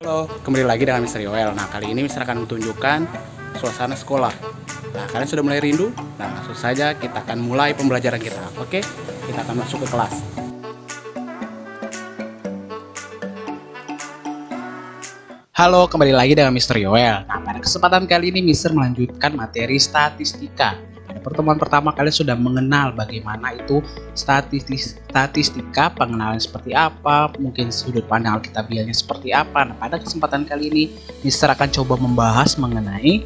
Halo, kembali lagi dengan Mr. Yoel. Nah, kali ini Mr. akan menunjukkan suasana sekolah. Nah, kalian sudah mulai rindu? Nah, langsung saja kita akan mulai pembelajaran kita. Oke, kita akan masuk ke kelas. Halo, kembali lagi dengan Mr. Yoel. Nah, pada kesempatan kali ini Mr. melanjutkan materi statistika. Pada pertemuan pertama kalian sudah mengenal bagaimana itu statistika, pengenalan seperti apa, mungkin sudut pandang alkitabiahnya seperti apa. Nah, pada kesempatan kali ini Mr. akan coba membahas mengenai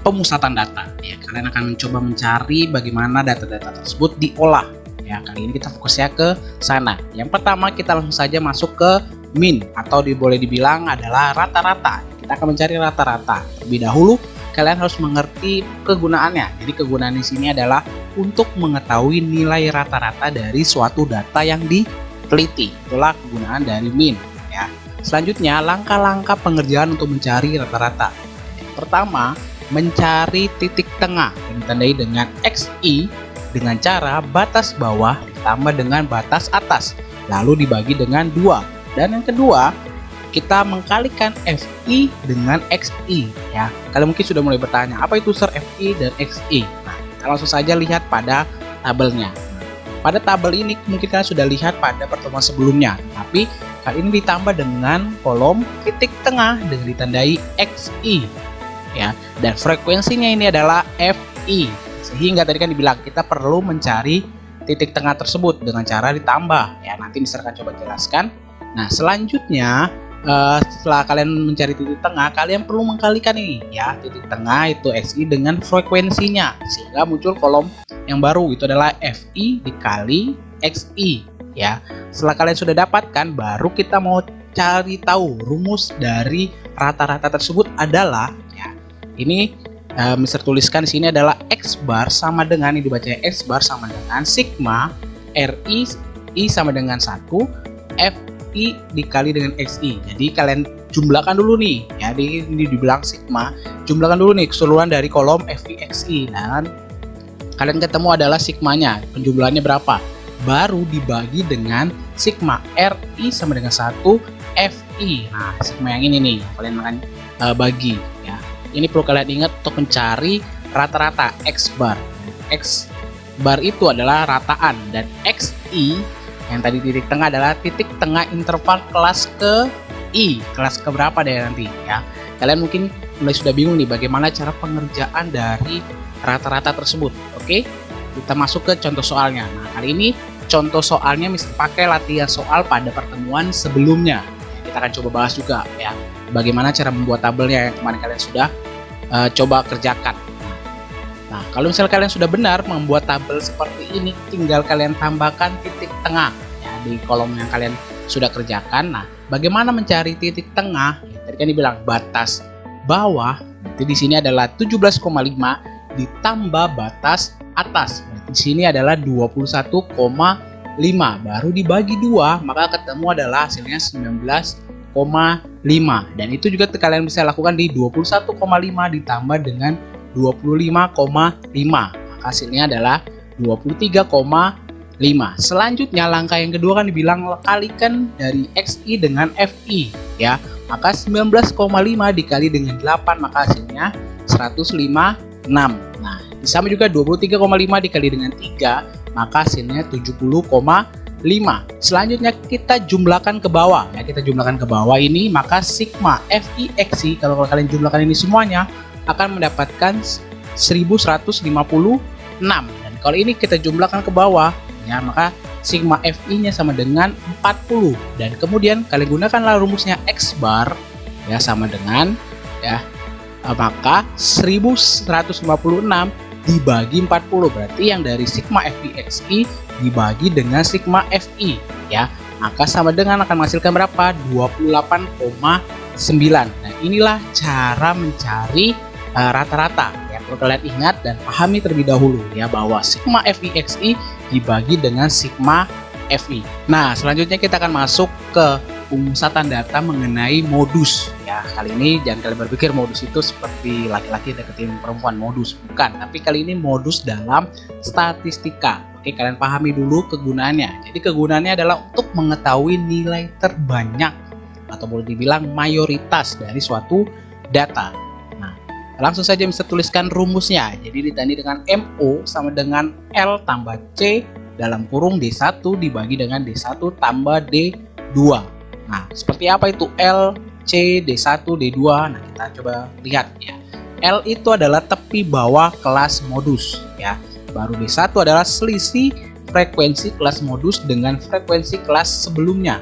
pemusatan data. Ya, kalian akan mencoba mencari bagaimana data-data tersebut diolah. Ya, kali ini kita fokusnya ke sana. Yang pertama kita langsung saja masuk ke mean atau boleh dibilang adalah rata-rata. Kita akan mencari rata-rata. Terlebih dahulu kalian harus mengerti kegunaannya. Jadi kegunaan di sini adalah untuk mengetahui nilai rata-rata dari suatu data yang diteliti. Itulah kegunaan dari mean. Ya. Selanjutnya langkah-langkah pengerjaan untuk mencari rata-rata. Pertama, mencari titik tengah yang ditandai dengan XI dengan cara batas bawah ditambah dengan batas atas, lalu dibagi dengan 2. Dan yang kedua, kita mengkalikan FI dengan XI ya. Kalian mungkin sudah mulai bertanya, apa itu Sir FI dan XI? Nah, kita langsung saja lihat pada tabelnya. Pada tabel ini mungkin kalian sudah lihat pada pertemuan sebelumnya, tapi kali ini ditambah dengan kolom titik tengah dengan ditandai XI ya. Dan frekuensinya ini adalah FI. Sehingga tadi kan dibilang kita perlu mencari titik tengah tersebut dengan cara ditambah ya. Nanti Mister akan coba jelaskan. Nah, selanjutnya setelah kalian mencari titik tengah, kalian perlu mengkalikan ini ya, titik tengah itu XI dengan frekuensinya, sehingga muncul kolom yang baru, itu adalah FI dikali XI ya. Setelah kalian sudah dapatkan, baru kita mau cari tahu rumus dari rata-rata tersebut adalah ya, ini Mister tuliskan di sini adalah X bar sama dengan, ini dibaca X bar sama dengan sigma RI I sama dengan 1 F I dikali dengan XI. Jadi kalian jumlahkan dulu nih ya, ini dibilang sigma, jumlahkan dulu nih keseluruhan dari kolom FI XI. Nah, kalian ketemu adalah sigmanya, penjumlahannya berapa, baru dibagi dengan sigma RI sama dengan 1 FI. Nah, sigma yang ini nih kalian akan bagi ya. Ini perlu kalian ingat untuk mencari rata-rata X bar. X bar itu adalah rataan, dan XI yang tadi titik tengah adalah titik tengah interval kelas ke I, kelas ke berapa deh nanti ya. Kalian mungkin mulai sudah bingung nih bagaimana cara pengerjaan dari rata-rata tersebut. Oke, kita masuk ke contoh soalnya. Nah, kali ini contoh soalnya Mister pakai latihan soal pada pertemuan sebelumnya. Kita akan coba bahas juga ya, bagaimana cara membuat tabelnya yang kemarin kalian sudah coba kerjakan. Nah, kalau misalnya kalian sudah benar membuat tabel seperti ini, tinggal kalian tambahkan titik tengah ya, di kolom yang kalian sudah kerjakan. Nah, bagaimana mencari titik tengah? Ya, tadi kan dibilang batas bawah, berarti di sini adalah 17,5 ditambah batas atas. Berarti di sini adalah 21,5, baru dibagi 2, maka ketemu adalah hasilnya 19,5. Dan itu juga kalian bisa lakukan di 21,5 ditambah dengan 25,5, hasilnya adalah 23,5. Selanjutnya langkah yang kedua kan dibilang kalikan dari XI dengan FI ya, maka 19,5 dikali dengan 8 maka hasilnya 156. Nah, sama juga 23,5 dikali dengan 3 maka hasilnya 70,5. Selanjutnya kita jumlahkan ke bawah ya, kita jumlahkan ke bawah ini, maka sigma FI XI kalau kalian jumlahkan ini semuanya akan mendapatkan 1156. Dan kalau ini kita jumlahkan ke bawah ya, maka sigma FI nya sama dengan 40. Dan kemudian kalian gunakanlah rumusnya X bar ya, sama dengan ya, maka 1156 dibagi 40, berarti yang dari sigma FI XI dibagi dengan sigma FI ya, maka sama dengan akan menghasilkan berapa, 28,9. Nah, inilah cara mencari rata-rata ya. Perlu kalian ingat dan pahami terlebih dahulu ya, bahwa sigma FI XI dibagi dengan sigma FI. Nah, selanjutnya kita akan masuk ke pemusatan data mengenai modus ya. Kali ini jangan kalian berpikir modus itu seperti laki-laki deketin perempuan, modus bukan, tapi kali ini modus dalam statistika. Oke, kalian pahami dulu kegunaannya. Jadi kegunaannya adalah untuk mengetahui nilai terbanyak atau boleh dibilang mayoritas dari suatu data. Nah, langsung saja bisa tuliskan rumusnya. Jadi ditandai dengan MO sama dengan L tambah C dalam kurung D1 dibagi dengan D1 tambah D2. Nah, seperti apa itu L, C, D1, D2? Nah, kita coba lihat ya. L itu adalah tepi bawah kelas modus ya. Baru D1 adalah selisih frekuensi kelas modus dengan frekuensi kelas sebelumnya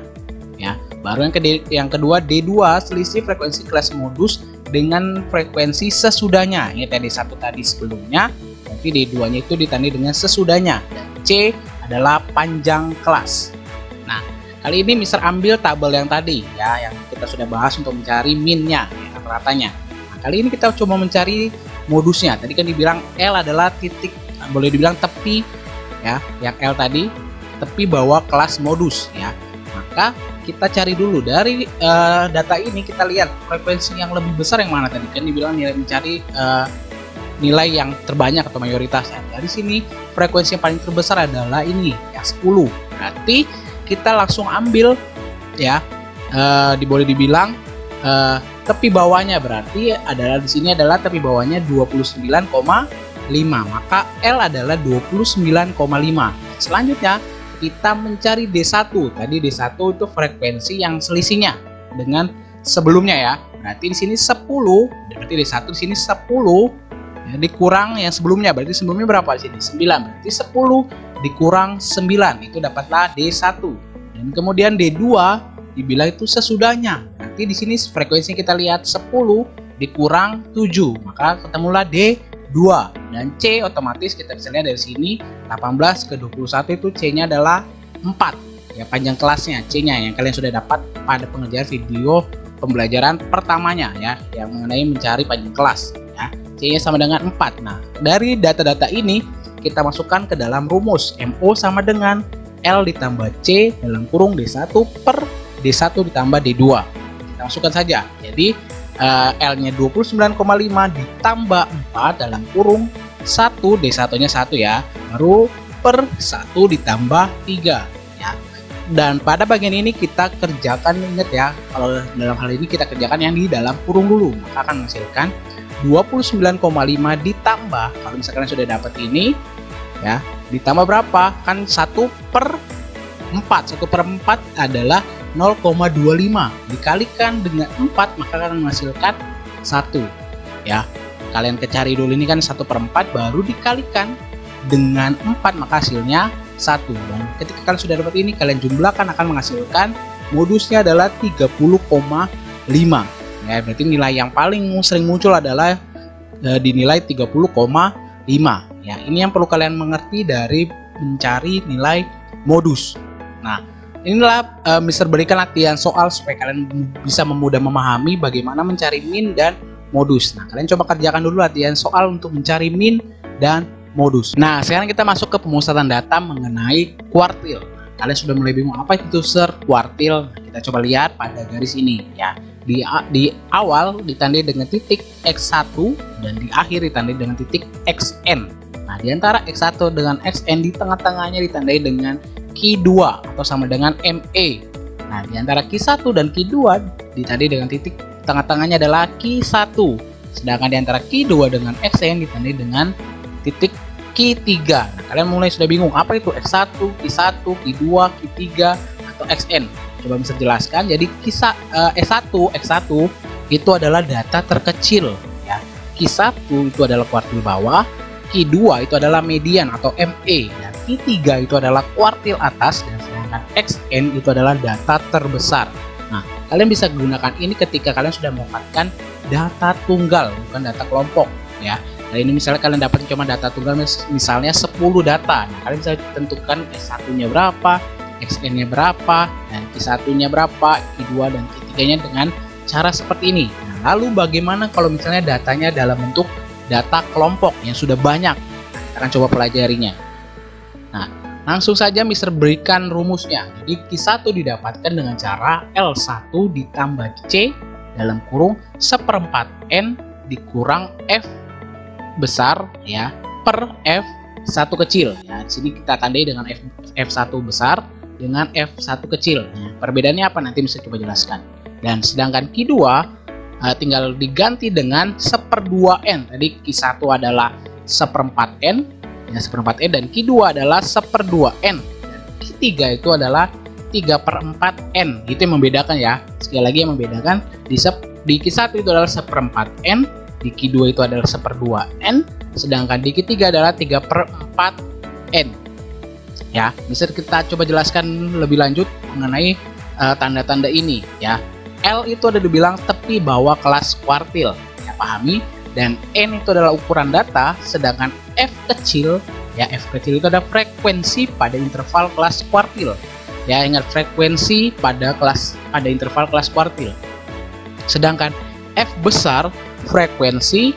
ya. Baru yang kedua D2 selisih frekuensi kelas modus dengan frekuensi sesudahnya. Ini tadi D1 tadi sebelumnya, berarti D2 nya itu ditandai dengan sesudahnya. Dan C adalah panjang kelas. Nah, kali ini Mister ambil tabel yang tadi ya, yang kita sudah bahas untuk mencari min-nya ya, rata-ratanya. Nah, kali ini kita coba mencari modusnya. Tadi kan dibilang L adalah titik, boleh dibilang tepi ya, yang L tadi tepi bawah kelas modus ya. Maka kita cari dulu dari data ini, kita lihat frekuensi yang lebih besar yang mana. Tadi kan dibilang nilai mencari nilai yang terbanyak atau mayoritasnya. Dari sini frekuensi yang paling terbesar adalah ini yang 10. Berarti kita langsung ambil ya, boleh dibilang tepi bawahnya, berarti adalah di sini adalah tepi bawahnya 29,5. Maka L adalah 29,5. Selanjutnya kita mencari D1. Tadi D1 itu frekuensi yang selisihnya dengan sebelumnya ya. Berarti di sini 10. Berarti D1 di sini 10 ya, dikurang yang sebelumnya. Berarti sebelumnya berapa di sini? 9. Berarti 10 dikurang 9 itu dapatlah D1. Dan kemudian D2 dibilang itu sesudahnya. Nanti di sini frekuensi kita lihat 10 dikurang 7, maka ketemulah D2. Dan C otomatis kita bisa lihat dari sini 18 ke 21 itu C-nya adalah 4 ya, panjang kelasnya C-nya yang kalian sudah dapat pada pengerjaan video pembelajaran pertamanya ya, yang mengenai mencari panjang kelas ya. C-nya sama dengan 4. Nah, dari data-data ini kita masukkan ke dalam rumus. MO sama dengan L ditambah C dalam kurung D1 per D1 ditambah D2. Kita masukkan saja. Jadi L-nya 29,5 ditambah 4 dalam kurung 1, D1-nya 1 ya, baru per 1 ditambah 3 ya. Dan pada bagian ini kita kerjakan, ingat ya, kalau dalam hal ini kita kerjakan yang di dalam kurung dulu, maka akan menghasilkan 29,5 ditambah, kalau misalkan sudah dapat ini ya, ditambah berapa? Kan 1 per 4, 1 per 4 adalah 0,25 dikalikan dengan 4 maka akan menghasilkan 1 ya. Kalian cari dulu ini kan 1 per 4 baru dikalikan dengan 4 maka hasilnya 1. Dan ketika kalian sudah dapat ini, kalian jumlahkan akan menghasilkan modusnya adalah 30,5 ya. Berarti nilai yang paling sering muncul adalah dinilai 30,5 ya. Ini yang perlu kalian mengerti dari mencari nilai modus. Nah, inilah Mister berikan latihan soal supaya kalian bisa mudah memahami bagaimana mencari min dan modus. Nah, kalian coba kerjakan dulu latihan soal untuk mencari min dan modus. Nah, sekarang kita masuk ke pemusatan data mengenai kuartil. Kalian sudah mulai bingung apa itu kuartil? Nah, kita coba lihat pada garis ini ya. Di awal ditandai dengan titik X1 dan di akhir ditandai dengan titik XN. Nah, di antara X1 dengan XN di tengah-tengahnya ditandai dengan Q2 atau sama dengan ME. Nah, di antara Q1 dan Q2 ditandai dengan titik tengah-tengahnya adalah Q1. Sedangkan di antara Q2 dengan XN ditandai dengan titik Q3. Nah, kalian mulai sudah bingung apa itu X1, Q1, Q2, Q3 atau XN. Coba bisa jelaskan. Jadi X1 itu adalah data terkecil ya. Q1 itu adalah kuartil bawah, Q2 itu adalah median atau ME, dan Q3 itu adalah kuartil atas, dan sedangkan XN itu adalah data terbesar. Nah, kalian bisa gunakan ini ketika kalian sudah mendapatkan data tunggal, bukan data kelompok ya. Nah, ini misalnya kalian dapat cuma data tunggal misalnya 10 data. Nah, kalian bisa tentukan S1-nya berapa, XN-nya berapa, dan Q1-nya berapa, Q2 dan Q3-nya dengan cara seperti ini. Nah, lalu bagaimana kalau misalnya datanya dalam bentuk data kelompok yang sudah banyak? Nah, kita akan coba pelajarinya. Nah, langsung saja Mister berikan rumusnya. Jadi Q1 didapatkan dengan cara L1 ditambah C dalam kurung 1/4 N dikurang F besar ya per F1 kecil. Ya, di sini kita tandai dengan F1 besar dengan F1 kecil. Nah, perbedaannya apa nanti bisa coba jelaskan. Dan sedangkan Q2 tinggal diganti dengan 1/2N. Tadi Q1 adalah 1/4N, ya 1/4N, dan Q2 adalah 1/2N. Dan Q3 itu adalah 3/4N. Itu yang membedakan ya. Sekali lagi yang membedakan di Q1 itu adalah 1/4N, di Q2 itu adalah 1/2N, sedangkan di Q3 adalah 3/4N. Ya, bisa kita coba jelaskan lebih lanjut mengenai tanda-tanda ini ya. L itu ada dibilang tepi bawah kelas kuartil, ya pahami. Dan N itu adalah ukuran data, sedangkan F kecil itu ada frekuensi pada interval kelas kuartil. Ya, ingat frekuensi pada interval kelas kuartil. Sedangkan F besar frekuensi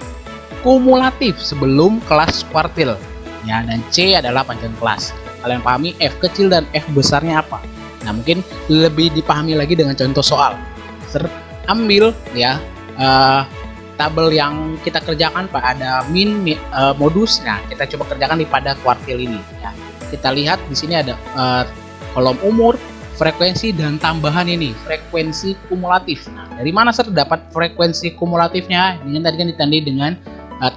kumulatif sebelum kelas kuartil. Ya, dan C adalah panjang kelas. Kalian pahami F kecil dan F besarnya apa? Nah, mungkin lebih dipahami lagi dengan contoh soal. Ambil ya tabel yang kita kerjakan pada modus. Nah, kita coba kerjakan pada kuartil ini ya. Kita lihat di sini ada kolom umur, frekuensi, dan tambahan ini frekuensi kumulatif. Nah, dari mana dapat frekuensi kumulatifnya? Ini tadi kan ditandai dengan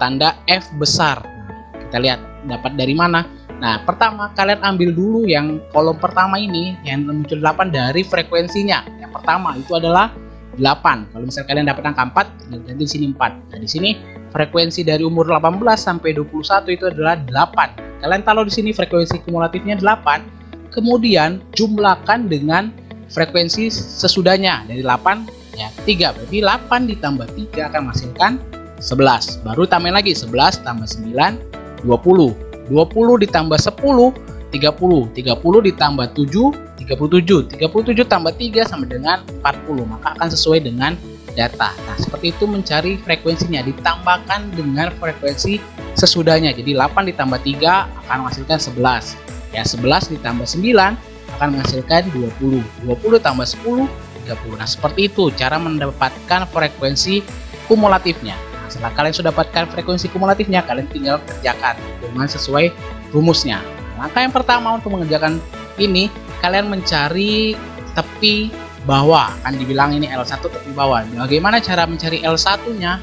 tanda F besar. Nah, kita lihat dapat dari mana. Nah, pertama kalian ambil dulu yang kolom pertama ini yang muncul 8 dari frekuensinya. Yang pertama itu adalah 8. Kalau misalnya kalian dapat angka 4, nanti di sini 4. Nah, di sini frekuensi dari umur 18 sampai 21 itu adalah 8. Kalian taruh di sini frekuensi kumulatifnya 8. Kemudian jumlahkan dengan frekuensi sesudahnya dari 8 ya 3. Berarti 8 ditambah 3 akan menghasilkan 11. Baru tambahin lagi 11 tambah 9 20. 20 ditambah 10 30. 30 ditambah 7 37. 37 tambah 3 sama dengan 40. Maka akan sesuai dengan data. Nah, seperti itu mencari frekuensinya, ditambahkan dengan frekuensi sesudahnya. Jadi 8 ditambah 3 akan menghasilkan 11. Ya, 11 ditambah 9 akan menghasilkan 20. 20 tambah 10 30. Nah, seperti itu cara mendapatkan frekuensi kumulatifnya. Nah, setelah kalian sudah dapatkan frekuensi kumulatifnya, kalian tinggal kerjakan dengan sesuai rumusnya. Nah, langkah yang pertama untuk mengerjakan ini, kalian mencari tepi bawah. Kan dibilang ini L1 tepi bawah. Bagaimana cara mencari L1-nya?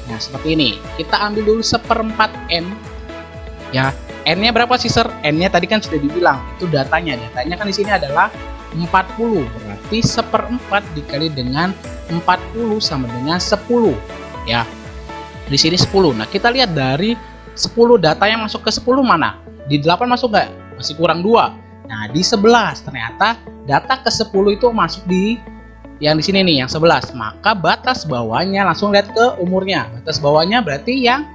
Nah, seperti ini. Kita ambil dulu 1/4N. Ya, N-nya berapa sih, Sir? N-nya tadi kan sudah dibilang, itu datanya. Datanya kan di sini adalah 40. Berarti 1/4 dikali dengan 40 sama dengan 10. Ya. Di sini 10. Nah, kita lihat dari 10 data yang masuk ke 10 mana? Di 8 masuk nggak? Masih kurang 2. Nah, di 11 ternyata data ke 10 itu masuk di yang di sini nih, yang 11. Maka batas bawahnya langsung lihat ke umurnya. Batas bawahnya berarti yang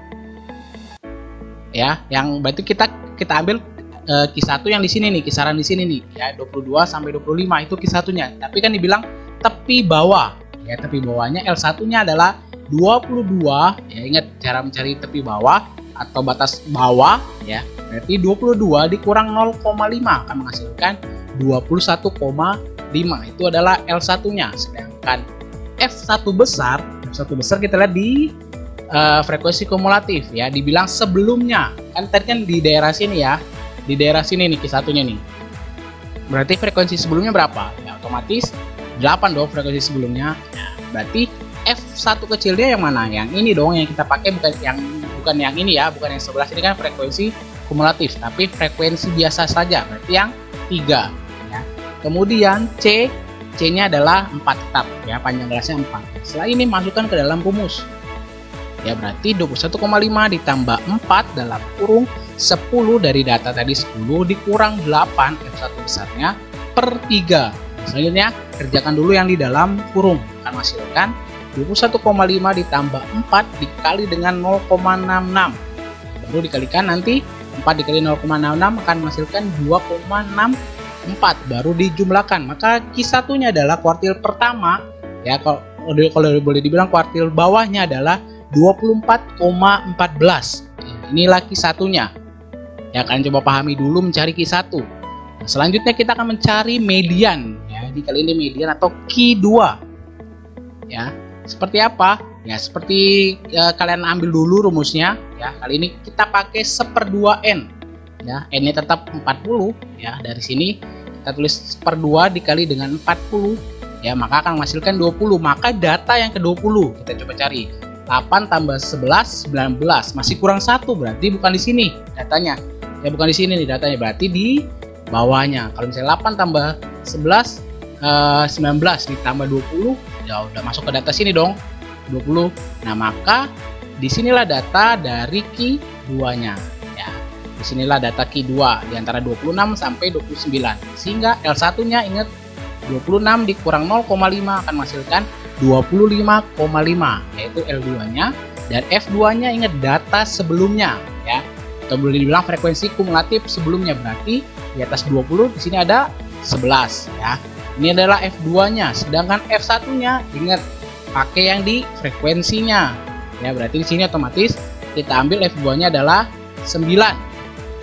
berarti kita ambil Q1 yang di sini nih, kisaran di sini nih ya, 22 sampai 25 itu Q1-nya. Tapi kan dibilang tepi bawah. Ya, tepi bawahnya L1-nya adalah 22. Ya, ingat cara mencari tepi bawah atau batas bawah ya. Berarti 22 dikurang 0,5 akan menghasilkan 21,5. Itu adalah L1-nya. Sedangkan F1 besar kita lihat di frekuensi kumulatif ya, dibilang sebelumnya. Kan tadi kan di daerah sini ya. Di daerah sini nih Q1-nya nih. Berarti frekuensi sebelumnya berapa? Ya, otomatis 8 dong frekuensi sebelumnya. Nah, berarti F1 kecilnya yang mana? Yang ini dong yang kita pakai, bukan yang ini ya, bukan yang 11 ini kan frekuensi kumulatif, tapi frekuensi biasa saja, berarti yang 3 ya. Kemudian C-nya adalah 4 tetap ya, panjang kelasnya 4. Setelah ini masukkan ke dalam rumus. Ya, berarti 21,5 ditambah 4 dalam kurung 10 dari data tadi 10 dikurang 8 F1 besarnya per 3. Selanjutnya kerjakan dulu yang di dalam kurung, akan menghasilkan 21,5 ditambah 4 dikali dengan 0,66. Baru dikalikan nanti 4 dikali 0,66 akan menghasilkan 2,64. Baru dijumlahkan. Maka Q1-nya adalah kuartil pertama ya, kalau boleh dibilang kuartil bawahnya adalah 24,14. Inilah Q1-nya. Ya, kalian coba pahami dulu mencari Q1. Nah, selanjutnya kita akan mencari median ya. Kali ini median atau Q2. Ya. Seperti apa? Ya, seperti kalian ambil dulu rumusnya ya. Kali ini kita pakai 1/2N. Ya, N-nya tetap 40 ya. Dari sini kita tulis 1/2 dikali dengan 40 ya, maka akan menghasilkan 20. Maka data yang ke-20 kita coba cari. 8 tambah 11, 19. Masih kurang 1, berarti bukan di sini datanya. Ya, bukan di sini nih datanya, berarti di bawahnya. Kalau misalnya 8 tambah 11, 19 ditambah 20, ya udah masuk ke data sini dong, 20. Nah, maka disinilah data dari Q2-nya. Ya, disinilah data Q2 di antara 26 sampai 29. Sehingga L1-nya ingat 26 dikurang 0,5 akan menghasilkan 25,5, yaitu L2-nya. Dan F2-nya ingat data sebelumnya, ya. Atau boleh dibilang frekuensi kumulatif sebelumnya, berarti di atas 20 di sini ada 11, ya. Ini adalah F2-nya, sedangkan F1-nya ingat pakai yang di frekuensinya. Ya, berarti di sini otomatis kita ambil F2-nya adalah 9,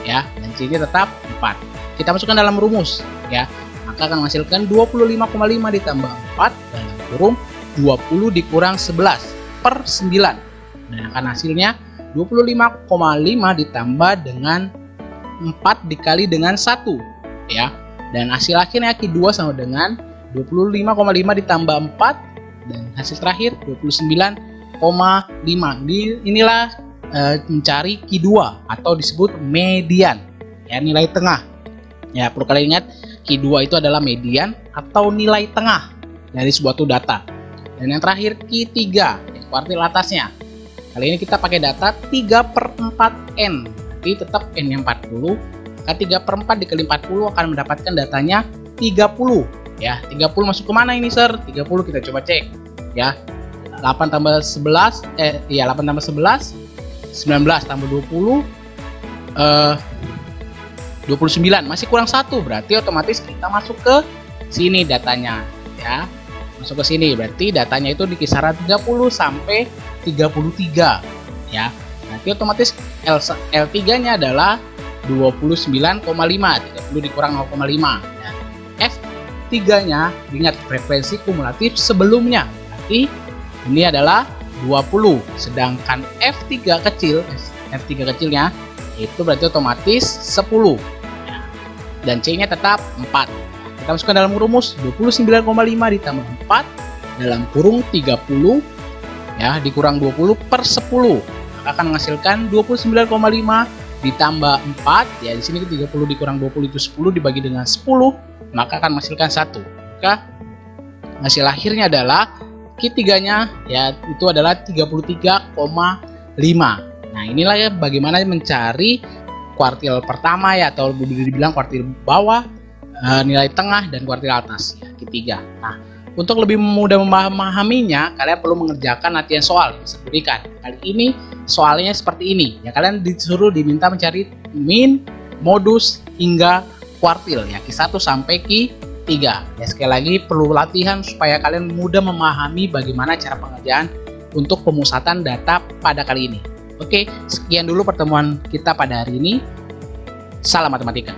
ya, dan C-nya tetap 4. Kita masukkan dalam rumus, ya. Maka akan menghasilkan 25,5 ditambah 4 dalam kurung 20 dikurang 11 per 9. Dan akan hasilnya 25,5 ditambah dengan 4 dikali dengan 1, ya. Dan hasil akhirnya Q2 sama dengan 25,5 ditambah 4 dan hasil terakhir 29,5. Inilah mencari Q2 atau disebut median, ya, nilai tengah. Ya, perlu kalian ingat Q2 itu adalah median atau nilai tengah dari sebuah data. Dan yang terakhir Q3, ya, kuartil atasnya. Kali ini kita pakai data 3/4N, jadi tetap N-nya 40. Maka 3/4 dikali 40 akan mendapatkan datanya 30. Ya, 30 masuk ke mana ini, Sir? 30 kita coba cek. Ya, 8 tambah 11, 8 tambah 11, 19 tambah 20, 29, masih kurang 1, berarti otomatis kita masuk ke sini datanya, ya. Masuk ke sini, berarti datanya itu di kisaran 30 sampai 33, ya. Berarti otomatis L3-nya adalah 29,5, 30 dikurang 0,5. Ya. F3-nya ingat frekuensi kumulatif sebelumnya, berarti ini adalah 20, sedangkan F3 kecilnya itu berarti otomatis 10, ya. Dan C-nya tetap 4. Kita masukkan dalam rumus 29,5 ditambah 4 dalam kurung 30, ya, dikurang 20 per 10, maka akan menghasilkan 29,5 ditambah 4, ya, di sini 30 dikurang 20 itu 10 dibagi dengan 10, maka akan menghasilkan 1. Maka hasil akhirnya adalah Q3-nya, ya, itu adalah 33,5. Nah, inilah ya bagaimana mencari kuartil pertama, ya, atau boleh dibilang kuartil bawah, nilai tengah, dan kuartil atas, ya, Q3. Nah, untuk lebih mudah memahaminya, kalian perlu mengerjakan latihan soal yang saya berikan. Kali ini soalnya seperti ini, ya, kalian disuruh diminta mencari min, modus, hingga kuartil, ya, Q1 sampai Q3. Ya, sekali lagi perlu latihan supaya kalian mudah memahami bagaimana cara pengerjaan untuk pemusatan data pada kali ini. Oke, sekian dulu pertemuan kita pada hari ini. Salam matematika.